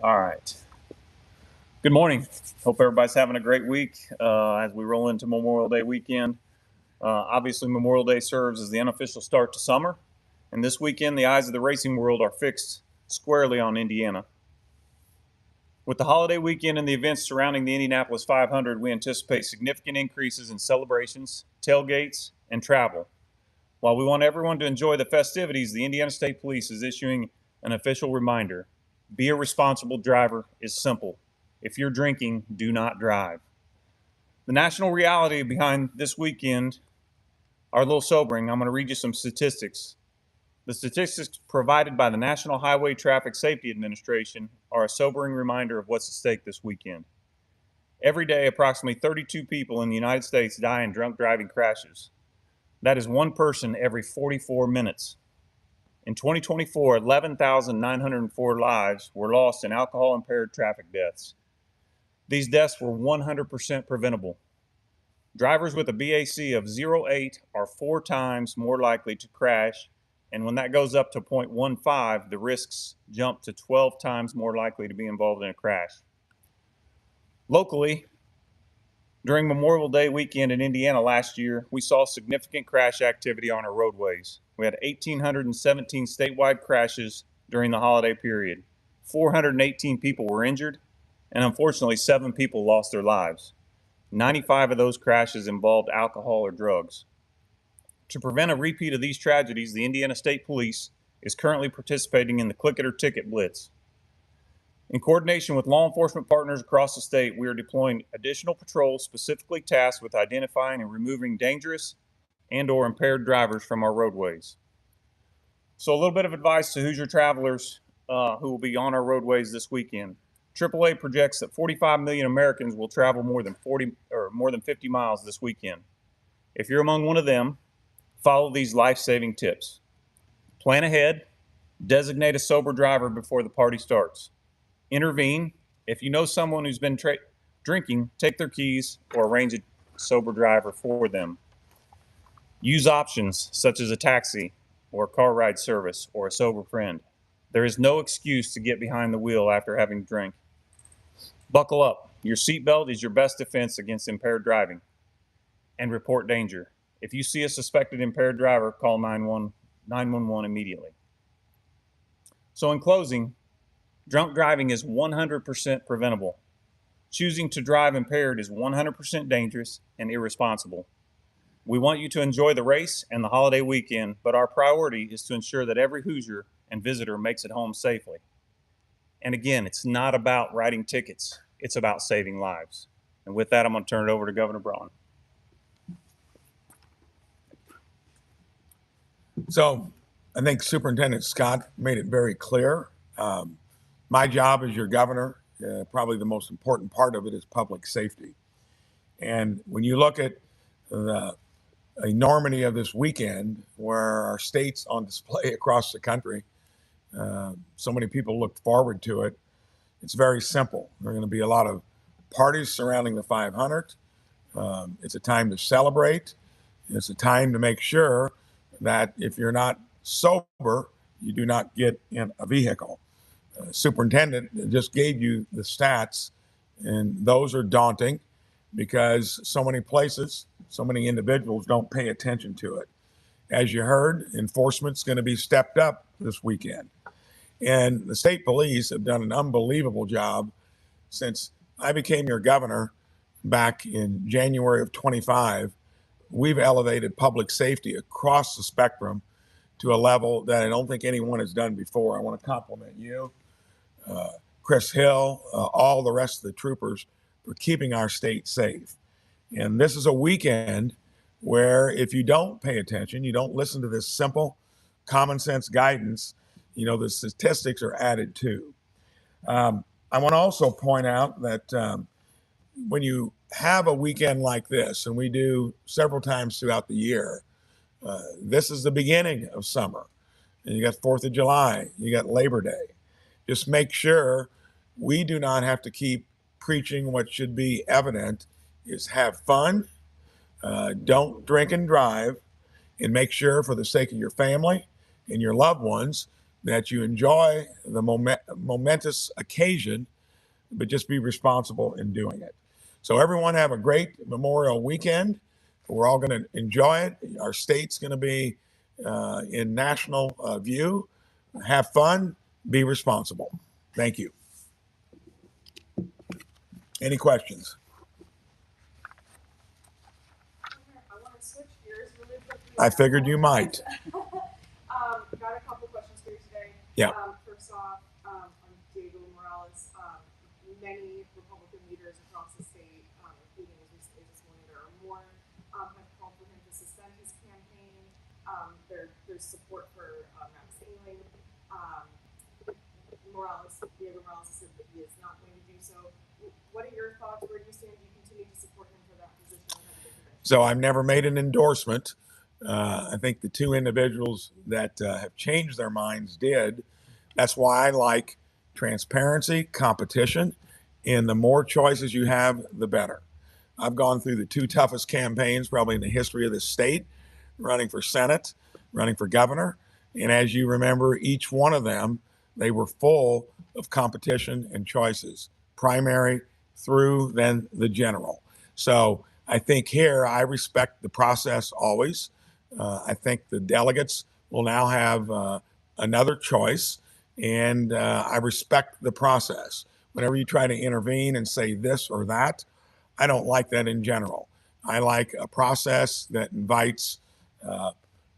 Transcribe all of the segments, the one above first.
All right. Good morning. Hope everybody's having a great week as we roll into Memorial Day weekend. Obviously, Memorial Day serves as the unofficial start to summer, and this weekend the eyes of the racing world are fixed squarely on Indiana. With the holiday weekend and the events surrounding the Indianapolis 500, we anticipate significant increases in celebrations, tailgates, and travel. While we want everyone to enjoy the festivities, the Indiana State Police is issuing an official reminder. Be a responsible driver is simple. If you're drinking, do not drive. The national reality behind this weekend are a little sobering. I'm going to read you some statistics. The statistics provided by the National Highway Traffic Safety Administration are a sobering reminder of what's at stake this weekend. Every day, approximately 32 people in the United States die in drunk driving crashes. That is one person every 44 minutes. In 2024, 11,904 lives were lost in alcohol-impaired traffic deaths. These deaths were 100% preventable. Drivers with a BAC of 0.8 are 4 times more likely to crash, and when that goes up to 0.15, the risks jump to 12 times more likely to be involved in a crash. Locally, during Memorial Day weekend in Indiana last year, we saw significant crash activity on our roadways. We had 1,817 statewide crashes during the holiday period. 418 people were injured, and unfortunately, 7 people lost their lives. 95 of those crashes involved alcohol or drugs. To prevent a repeat of these tragedies, the Indiana State Police is currently participating in the Click It or Ticket Blitz. In coordination with law enforcement partners across the state, we are deploying additional patrols specifically tasked with identifying and removing dangerous and/or impaired drivers from our roadways. So a little bit of advice to Hoosier travelers who will be on our roadways this weekend. AAA projects that 45 million Americans will travel more than 50 miles this weekend. If you're among one of them, follow these life-saving tips. Plan ahead. Designate a sober driver before the party starts. Intervene. If you know someone who's been drinking, take their keys or arrange a sober driver for them. Use options such as a taxi or a car ride service or a sober friend. There is no excuse to get behind the wheel after having drank. Buckle up. Your seatbelt is your best defense against impaired driving. And report danger. If you see a suspected impaired driver, call 911 immediately. So in closing, drunk driving is 100% preventable. Choosing to drive impaired is 100% dangerous and irresponsible. We want you to enjoy the race and the holiday weekend, but our priority is to ensure that every Hoosier and visitor makes it home safely. And again, it's not about writing tickets. It's about saving lives. And with that, I'm going to turn it over to Governor Braun. So I think Superintendent Scott made it very clear. My job as your governor, probably the most important part of it is public safety. And when you look at the enormity of this weekend, where our state's on display across the country, so many people look forward to it. It's very simple. There are going to be a lot of parties surrounding the 500. It's a time to celebrate. It's a time to make sure that if you're not sober, you do not get in a vehicle. Superintendent just gave you the stats, and those are daunting because so many places, so many individuals don't pay attention to it. As you heard, enforcement's going to be stepped up this weekend. And the state police have done an unbelievable job since I became your governor back in January of 25. We've elevated public safety across the spectrum to a level that I don't think anyone has done before. I want to compliment you, Chris Hill, all the rest of the troopers for keeping our state safe. And this is a weekend where if you don't pay attention, you don't listen to this simple common sense guidance, the statistics are added too. I want to also point out that when you have a weekend like this, and we do several times throughout the year, this is the beginning of summer. And you got 4th of July, you got Labor Day. Just make sure we do not have to keep preaching what should be evident is have fun, don't drink and drive, and make sure for the sake of your family and your loved ones that you enjoy the momentous occasion, but just be responsible in doing it. So everyone have a great Memorial weekend. We're all going to enjoy it. Our state's going to be in national view. Have fun. Be responsible. Thank you. Any questions? I want to switch gears really quickly. I figured you might. Got a couple questions for you today. Yeah. First off, on Diego Morales, many Republican leaders across the state, including as recently this morning, there are more, have called for him to suspend his campaign. There's support for abstaining. Diego Morales has said that he is not going to do so. What are your thoughts? Where do you stand? Do you continue to support him for that position? So I've never made an endorsement. I think the two individuals that have changed their minds did. That's why I like transparency, competition, and the more choices you have, the better. I've gone through the two toughest campaigns probably in the history of this state, running for Senate, running for governor. And as you remember, each one of them, they were full of competition and choices, primary through then the general. So I think here I respect the process always. I think the delegates will now have another choice, and I respect the process. Whenever you try to intervene and say this or that, I don't like that in general. I like a process that invites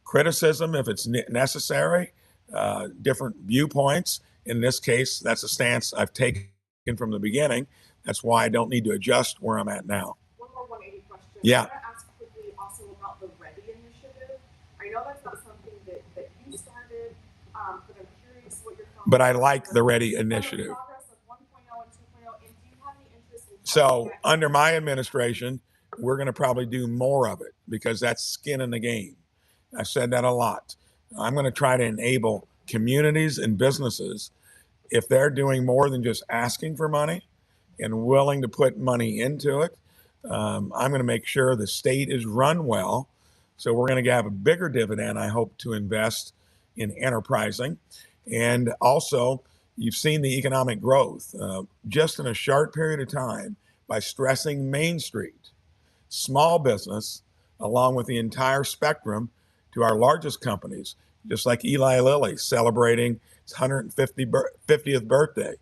criticism if it's necessary, different viewpoints. In this case, that's a stance I've taken from the beginning. That's why I don't need to adjust where I'm at now. One more 180 question. Yeah. I want to ask quickly also about the Ready initiative. I know that's not something that you started, but I'm curious what your thoughts. But I like the Ready initiative. The progress of 1.0 and 2.0, and do you have any interest in? So under my administration, we're going to probably do more of it because that's skin in the game. I've said that a lot. I'm going to try to enable communities and businesses, if they're doing more than just asking for money and willing to put money into it, I'm going to make sure the state is run well. So we're going to have a bigger dividend, I hope, to invest in enterprising. And also, you've seen the economic growth just in a short period of time by stressing Main Street, small business, along with the entire spectrum to our largest companies, just like Eli Lilly celebrating its 150th birthday.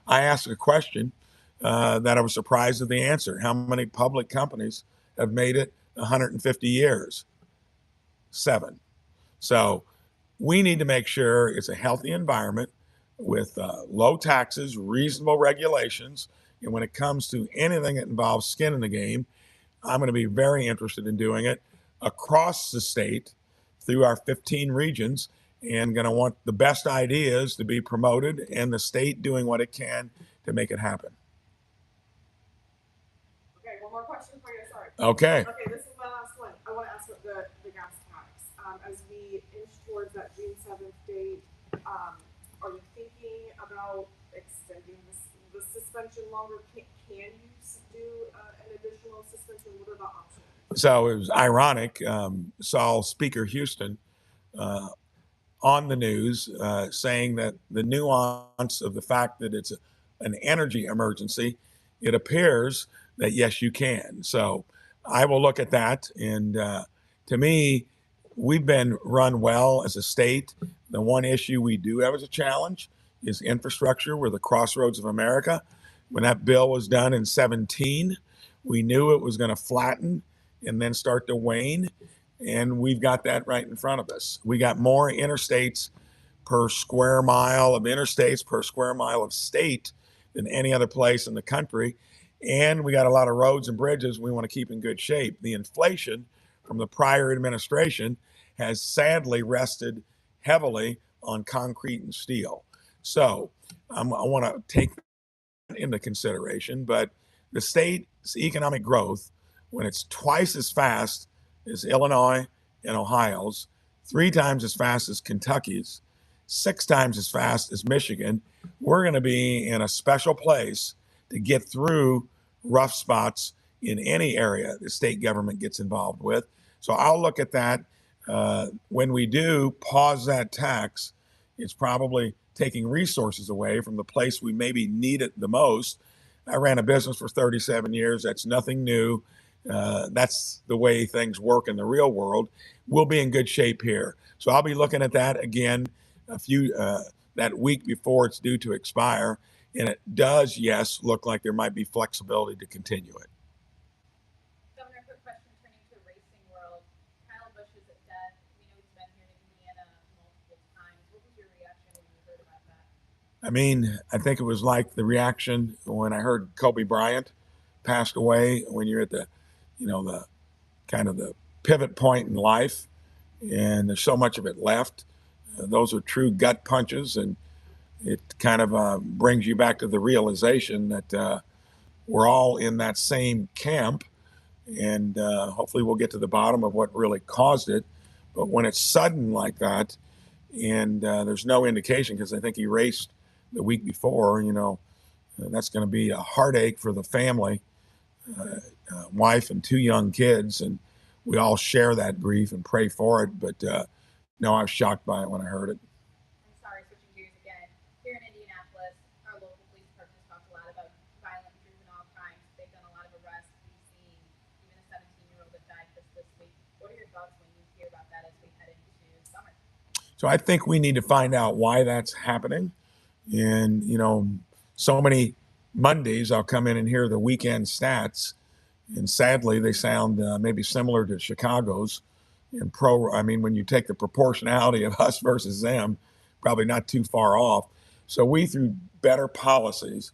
I asked a question that I was surprised at the answer. How many public companies have made it 150 years? 7. So we need to make sure it's a healthy environment with low taxes, reasonable regulations. And when it comes to anything that involves skin in the game, I'm going to be very interested in doing it across the state through our 15 regions, and going to want the best ideas to be promoted and the state doing what it can to make it happen. Okay, one more question for you. Sorry. Okay. Okay, this is my last one. I want to ask about the gas tax. As we inch towards that June 7th date, are you thinking about extending the suspension longer? Can you do an additional suspension? What are the options? So it was ironic. Saw Speaker Houston on the news saying that the nuance of the fact that it's an energy emergency, it appears that yes, you can. So I will look at that. And to me, we've been run well as a state. The one issue we do have as a challenge is infrastructure. We're the crossroads of America. When that bill was done in 2017, we knew it was going to flatten and then start to wane. And we've got that right in front of us. We got more interstates per square mile of interstates per square mile of state than any other place in the country. And we got a lot of roads and bridges we want to keep in good shape. The inflation from the prior administration has sadly rested heavily on concrete and steel. So I want to take that into consideration, but the state's economic growth, when it's twice as fast as Illinois and Ohio's, 3 times as fast as Kentucky's, 6 times as fast as Michigan, we're going to be in a special place to get through rough spots in any area the state government gets involved with. So I'll look at that when we do pause that tax. It's probably taking resources away from the place we maybe need it the most. I ran a business for 37 years. That's nothing new. That's the way things work in the real world. We'll be in good shape here. So I'll be looking at that again that week before it's due to expire. And it does, yes, look like there might be flexibility to continue it. Governor, quick question turning to the racing world. Kyle Busch is at death. We know he's been here in Indiana multiple times. What was your reaction when you heard about that? I mean, I think it was like the reaction when I heard Kobe Bryant passed away, when you're at the, the kind of the pivot point in life, and there's so much of it left. Those are true gut punches, and it kind of brings you back to the realization that we're all in that same camp, and hopefully we'll get to the bottom of what really caused it. But when it's sudden like that, and there's no indication, because I think he raced the week before, that's going to be a heartache for the family, wife and 2 young kids, and we all share that grief and pray for it. But no, I was shocked by it when I heard it. I'm sorry, switching gears again. Here in Indianapolis, our local police department has talked a lot about violent juvenile crimes. They've done a lot of arrests. We've seen even a 17-year-old that died this week. What are your thoughts when you hear about that as we head into summer? So I think we need to find out why that's happening. And, so many Mondays I'll come in and hear the weekend stats, and sadly they sound maybe similar to Chicago's. And when you take the proportionality of us versus them, probably not too far off. So we, through better policies,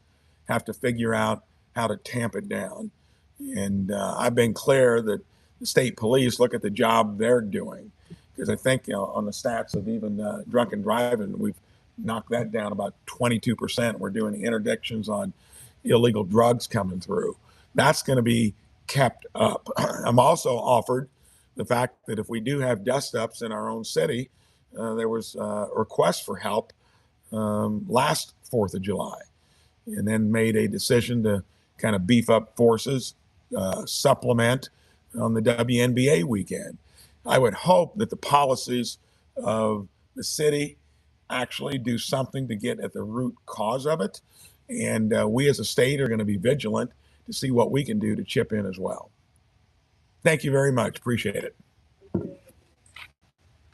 have to figure out how to tamp it down. And I've been clear that the state police look at the job they're doing, because I think on the stats of even drunken driving, we've knocked that down about 22%. We're doing interdictions on illegal drugs coming through. That's going to be kept up. I'm also offered the fact that if we do have dust-ups in our own city, there was a request for help last 4th of July, and then made a decision to kind of beef up forces, supplement on the WNBA weekend. I would hope that the policies of the city actually do something to get at the root cause of it. And we as a state are going to be vigilant to see what we can do to chip in as well. Thank you very much. Appreciate it.